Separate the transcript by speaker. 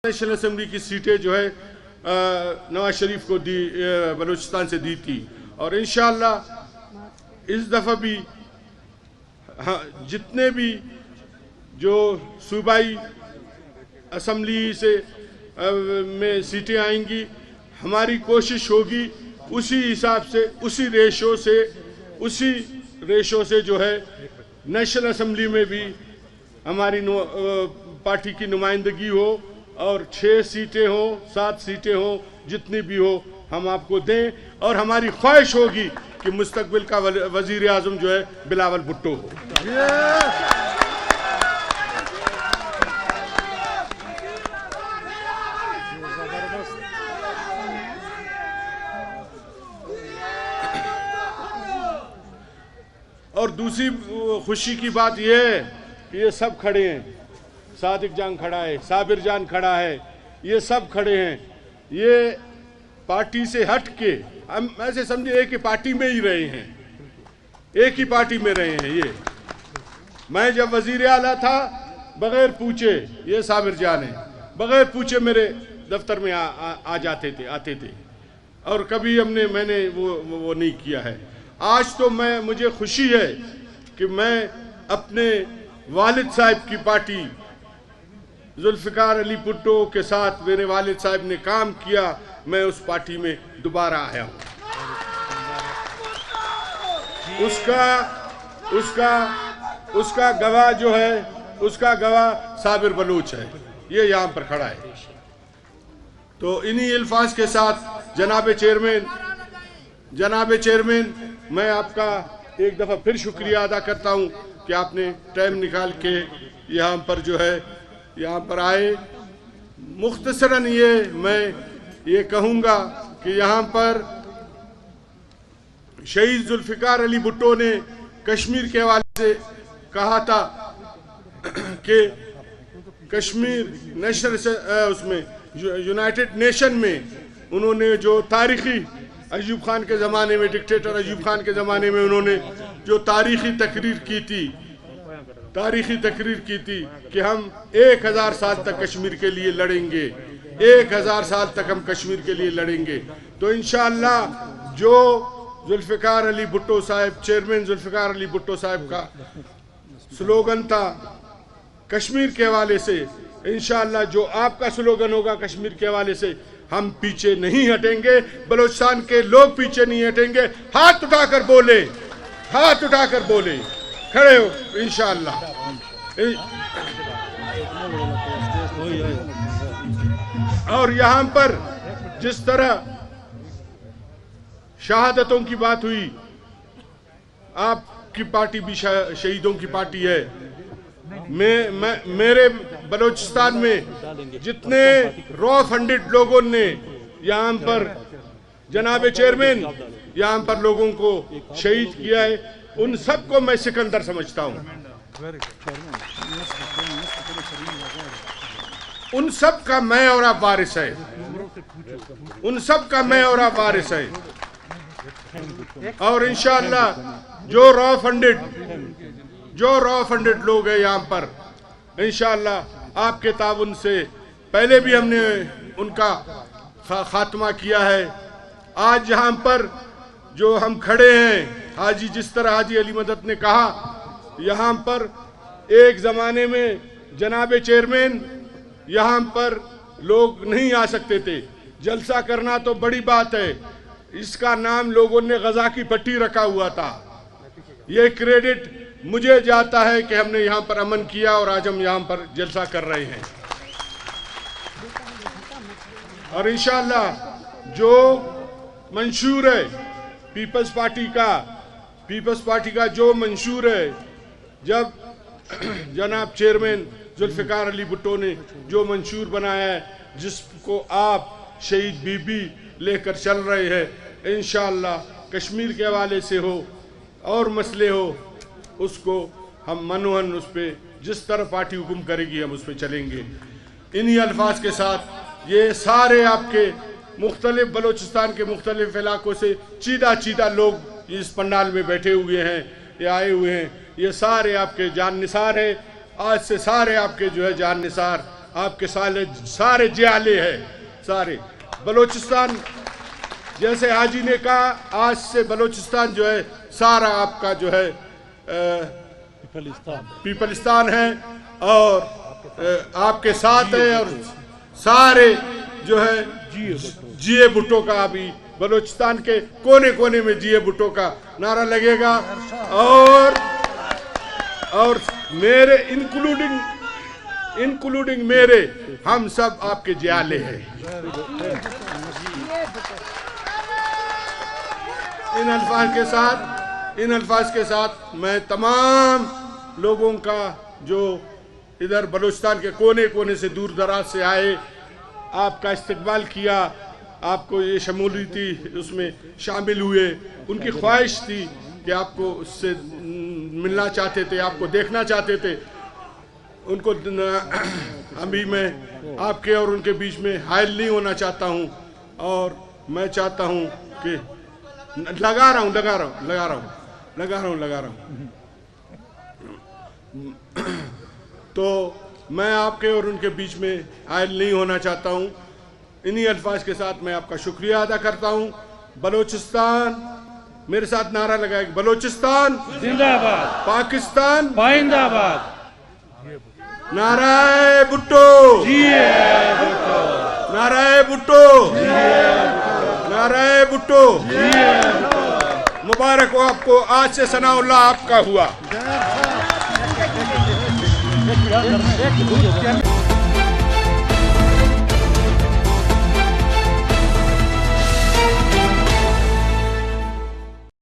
Speaker 1: National assembly की सीटें जो है नवाज शरीफ को दी, बलूचिस्तान से दी थी। और इंशाअल्लाह इस दफ़ा भी जितने भी जो सूबाई असम्बली से में सीटें आएंगी, हमारी कोशिश होगी उसी हिसाब से, उसी रेशो से जो है नेशनल असेंबली में भी हमारी पार्टी की नुमाइंदगी हो, और 6 सीटें हो, 7 सीटें हो, जितनी भी हो हम आपको दें। और हमारी ख्वाहिश होगी कि मुस्तकबिल का वजीर आज़म जो है बिलावल भुट्टो हो। और दूसरी खुशी की बात यह है कि ये सब खड़े हैं, सादिक जान खड़ा है, साबिर जान खड़ा है, ये सब खड़े हैं। ये पार्टी से हट के हम ऐसे समझे एक ही पार्टी में ही रहे हैं, एक ही पार्टी में रहे हैं। ये मैं जब वजीर आला था बगैर पूछे, ये साबिर जान है, बगैर पूछे मेरे दफ्तर में आ जाते थे, आते थे, और कभी मैंने वो नहीं किया है। आज तो मुझे खुशी है कि मैं अपने वालिद साहब की पार्टी जुल्फ़िकार अली भुट्टो के साथ, मेरे वालिद साहब ने काम किया, मैं उस पार्टी में दोबारा आया हूँ। उसका गवाह जो है, उसका गवाह साबिर बलूच है, ये यहाँ पर खड़ा है। तो इन्हीं अल्फाज के साथ जनाब चेयरमैन मैं आपका एक दफ़ा फिर शुक्रिया अदा करता हूँ कि आपने टाइम निकाल के यहाँ पर जो है यहाँ पर आए। मुख्तसरन मैं ये कहूँगा कि यहाँ पर शहीद जुल्फ़िकार अली भुट्टो ने कश्मीर के हवाले से कहा था कि कश्मीर नेशनल उसमें यूनाइटेड नेशन में उन्होंने जो तारीख़ी अयूब खान के ज़माने में, डिक्टेटर अयूब खान के ज़माने में उन्होंने जो तारीख़ी तकरीर की थी कि हम 1000 साल तक कश्मीर के लिए लड़ेंगे, 1000 साल तक हम कश्मीर के लिए लड़ेंगे। तो इंशाअल्लाह जो जुल्फ़िकार अली भुट्टो साहब, चेयरमैन जुल्फ़िकार अली भुट्टो साहब का स्लोगन था कश्मीर के हवाले से, इंशाअल्लाह जो आपका स्लोगन होगा कश्मीर के हवाले से, हम पीछे नहीं हटेंगे, बलूचिस्तान के लोग पीछे नहीं हटेंगे। हाथ उठाकर बोले, हाथ उठाकर बोले, खड़े हो इंशाअल्लाह। और यहाँ पर जिस तरह शहादतों की बात हुई, आपकी पार्टी भी शहीदों की पार्टी है। मेरे बलूचिस्तान में जितने रॉ फंडेड लोगों ने यहाँ पर जनाब चेयरमैन यहाँ पर लोगों को शहीद किया है, उन सबको मैं सिकंदर समझता हूँ। उन सब का मैं और आप वारिस है, उन सब का मैं और आप वारिस है। और इंशाअल्लाह जो रॉ फंडेड लोग हैं यहाँ पर, इंशाअल्लाह आपके ताउन से पहले भी हमने उनका खात्मा किया है। आज यहाँ पर जो हम खड़े हैं, हाजी जिस तरह हाजी अली मदद ने कहा, यहाँ पर एक ज़माने में जनाब चेयरमैन यहाँ पर लोग नहीं आ सकते थे, जलसा करना तो बड़ी बात है, इसका नाम लोगों ने गजा की पट्टी रखा हुआ था। ये क्रेडिट मुझे जाता है कि हमने यहाँ पर अमन किया और आज हम यहाँ पर जलसा कर रहे हैं। और इंशाअल्लाह जो मंशूर है पीपल्स पार्टी का जो मंशूर है, जब जनाब चेयरमैन जुल्फ़िकार अली भुट्टो ने जो मंशूर बनाया है, जिसको आप शहीद बीबी लेकर चल रहे हैं, इंशाअल्लाह कश्मीर के हवाले से हो और मसले हो, उसको हम मनोहन उस पर जिस तरह पार्टी हुक्म करेगी हम उस पर चलेंगे। इन्हीं अल्फाज के साथ ये सारे आपके मुख्तलिफ बलूचिस्तान के मुख्तलिफ इलाकों से चीदा लोग इस पंडाल में बैठे हुए हैं, ये आए हुए हैं, ये सारे आपके जान निसार है। आज से सारे आपके जो है जान निसार आपके सारे जियाले हैं, सारे बलूचिस्तान। जैसे हाजी ने कहा, आज से बलूचिस्तान जो है सारा आपका जो है पीपलिस्तान है और आपके साथ है, और सारे जो है जिए भुट्टो का अभी बलूचिस्तान के कोने कोने में जिए भुट्टो का नारा लगेगा, और मेरे इंक्लूडिंग मेरे, हम सब आपके जियाले हैं। इन अल्फाज के साथ मैं तमाम लोगों का जो इधर बलूचिस्तान के कोने कोने से दूर दराज से आए, आपका इस्तकबाल किया, आपको ये शमूलियती उसमें शामिल हुए, उनकी ख्वाहिश थी कि आपको उससे मिलना चाहते थे, आपको देखना चाहते थे, उनको अभी मैं आपके और उनके बीच में हायल नहीं होना चाहता हूं, और मैं चाहता हूं कि लगा रहा हूं तो मैं आपके और उनके बीच में हायल नहीं होना चाहता हूं। इन्हीं अल्फाज के साथ मैं आपका शुक्रिया अदा करता हूं। बलूचिस्तान, मेरे साथ नारा लगाएगा, बलूचिस्तान
Speaker 2: जिंदाबाद,
Speaker 1: पाकिस्तान
Speaker 2: जिंदाबाद,
Speaker 1: नाराए भुट्टो, नाराए भुट्टो, नाराए भुट्टो। मुबारक हो आपको, आज से सनाउल्लाह आपका हुआ।